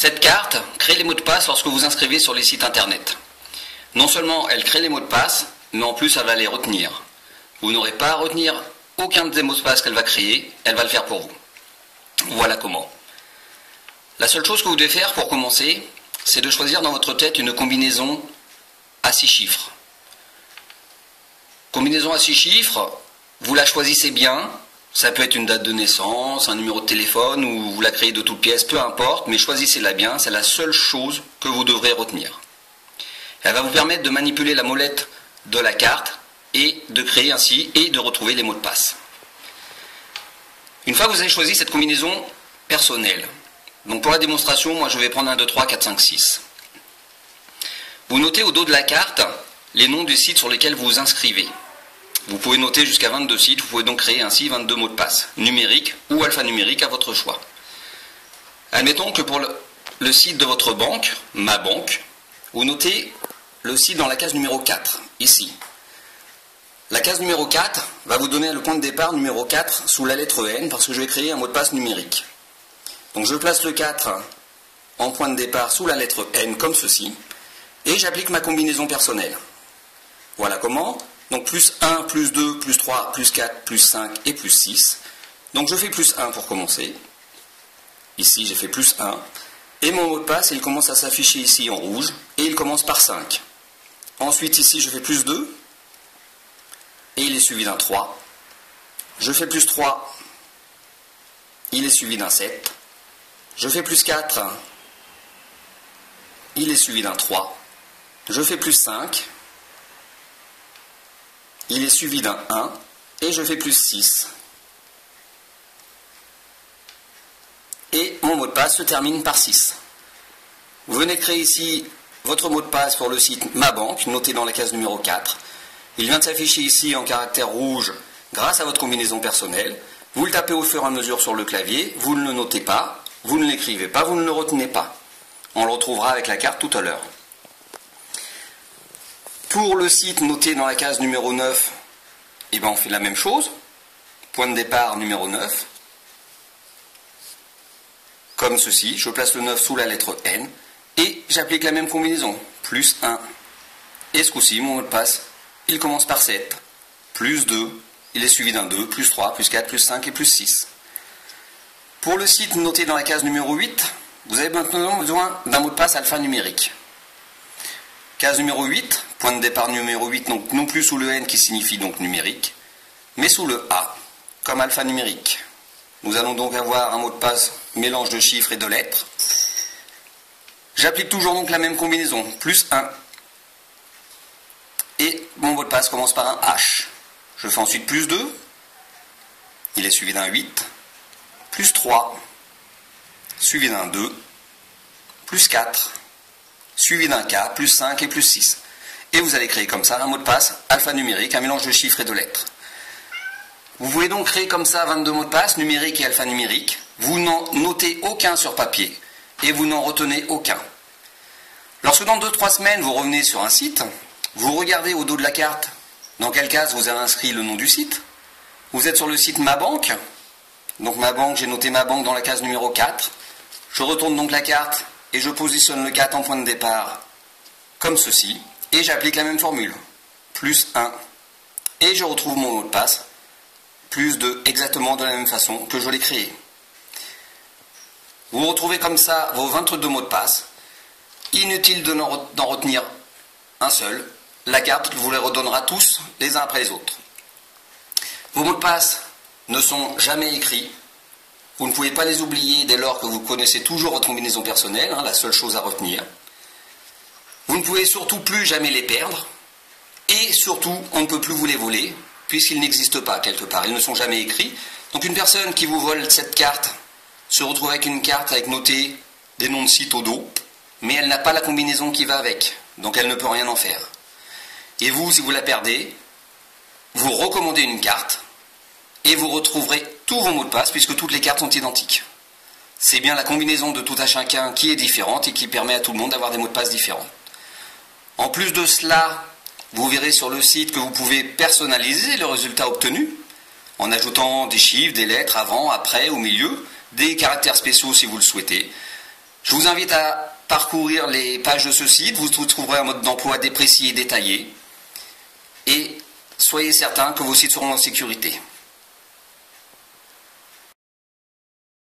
Cette carte crée les mots de passe lorsque vous inscrivez sur les sites internet. Non seulement elle crée les mots de passe, mais en plus elle va les retenir. Vous n'aurez pas à retenir aucun des mots de passe qu'elle va créer, elle va le faire pour vous. Voilà comment. La seule chose que vous devez faire pour commencer, c'est de choisir dans votre tête une combinaison à 6 chiffres. Combinaison à 6 chiffres, vous la choisissez bien. Ça peut être une date de naissance, un numéro de téléphone, ou vous la créez de toutes pièces, peu importe, mais choisissez-la bien, c'est la seule chose que vous devrez retenir. Elle va vous permettre de manipuler la molette de la carte et de créer ainsi et de retrouver les mots de passe. Une fois que vous avez choisi cette combinaison personnelle, donc pour la démonstration, moi je vais prendre 1, 2, 3, 4, 5, 6. Vous notez au dos de la carte les noms des sites sur lesquels vous vous inscrivez. Vous pouvez noter jusqu'à 22 sites, vous pouvez donc créer ainsi 22 mots de passe, numériques ou alphanumériques à votre choix. Admettons que pour le site de votre banque, ma banque, vous notez le site dans la case numéro 4, ici. La case numéro 4 va vous donner le point de départ numéro 4 sous la lettre N parce que je vais créer un mot de passe numérique. Donc je place le 4 en point de départ sous la lettre N comme ceci et j'applique ma combinaison personnelle. Voilà comment. Donc plus 1, plus 2, plus 3, plus 4, plus 5 et plus 6. Donc je fais plus 1 pour commencer. Ici j'ai fait plus 1. Et mon mot de passe il commence à s'afficher ici en rouge. Et il commence par 5. Ensuite ici je fais plus 2. Et il est suivi d'un 3. Je fais plus 3. Il est suivi d'un 7. Je fais plus 4. Il est suivi d'un 3. Je fais plus 5. Il est suivi d'un 1 et je fais plus 6. Et mon mot de passe se termine par 6. Vous venez créer ici votre mot de passe pour le site Ma Banque, noté dans la case numéro 4. Il vient de s'afficher ici en caractère rouge grâce à votre combinaison personnelle. Vous le tapez au fur et à mesure sur le clavier, vous ne le notez pas, vous ne l'écrivez pas, vous ne le retenez pas. On le retrouvera avec la carte tout à l'heure. Pour le site noté dans la case numéro 9, eh ben on fait la même chose. Point de départ numéro 9. Comme ceci, je place le 9 sous la lettre N et j'applique la même combinaison. Plus 1. Et ce coup-ci, mon mot de passe, il commence par 7. Plus 2, il est suivi d'un 2, plus 3, plus 4, plus 5 et plus 6. Pour le site noté dans la case numéro 8, vous avez maintenant besoin d'un mot de passe alphanumérique. Case numéro 8, point de départ numéro 8, donc non plus sous le N qui signifie donc numérique, mais sous le A, comme alphanumérique. Nous allons donc avoir un mot de passe mélange de chiffres et de lettres. J'applique toujours donc la même combinaison, plus 1. Et mon mot de passe commence par un H. Je fais ensuite plus 2, il est suivi d'un 8, plus 3, suivi d'un 2, plus 4, suivi d'un K, plus 5 et plus 6. Et vous allez créer comme ça un mot de passe alphanumérique, un mélange de chiffres et de lettres. Vous pouvez donc créer comme ça 22 mots de passe, numériques et alphanumériques. Vous n'en notez aucun sur papier et vous n'en retenez aucun. Lorsque dans 2-3 semaines vous revenez sur un site, vous regardez au dos de la carte dans quelle case vous avez inscrit le nom du site. Vous êtes sur le site Ma Banque. Donc Ma Banque, j'ai noté Ma Banque dans la case numéro 4. Je retourne donc la carte et je positionne le 4 en point de départ comme ceci. Et j'applique la même formule. Plus 1. Et je retrouve mon mot de passe. Plus 2, exactement de la même façon que je l'ai créé. Vous retrouvez comme ça vos 22 mots de passe. Inutile d'en retenir un seul. La carte vous les redonnera tous les uns après les autres. Vos mots de passe ne sont jamais écrits. Vous ne pouvez pas les oublier dès lors que vous connaissez toujours votre combinaison personnelle, la seule chose à retenir. Vous ne pouvez surtout plus jamais les perdre. Et surtout, on ne peut plus vous les voler, puisqu'ils n'existent pas quelque part. Ils ne sont jamais écrits. Donc une personne qui vous vole cette carte se retrouve avec une carte avec noté des noms de sites au dos, mais elle n'a pas la combinaison qui va avec. Donc elle ne peut rien en faire. Et vous, si vous la perdez, vous recommandez une carte et vous retrouverez tous vos mots de passe puisque toutes les cartes sont identiques. C'est bien la combinaison de tout à chacun qui est différente et qui permet à tout le monde d'avoir des mots de passe différents. En plus de cela, vous verrez sur le site que vous pouvez personnaliser le résultat obtenu en ajoutant des chiffres, des lettres avant, après, au milieu, des caractères spéciaux si vous le souhaitez. Je vous invite à parcourir les pages de ce site, vous trouverez un mode d'emploi déprécié et détaillé, et soyez certain que vos sites seront en sécurité.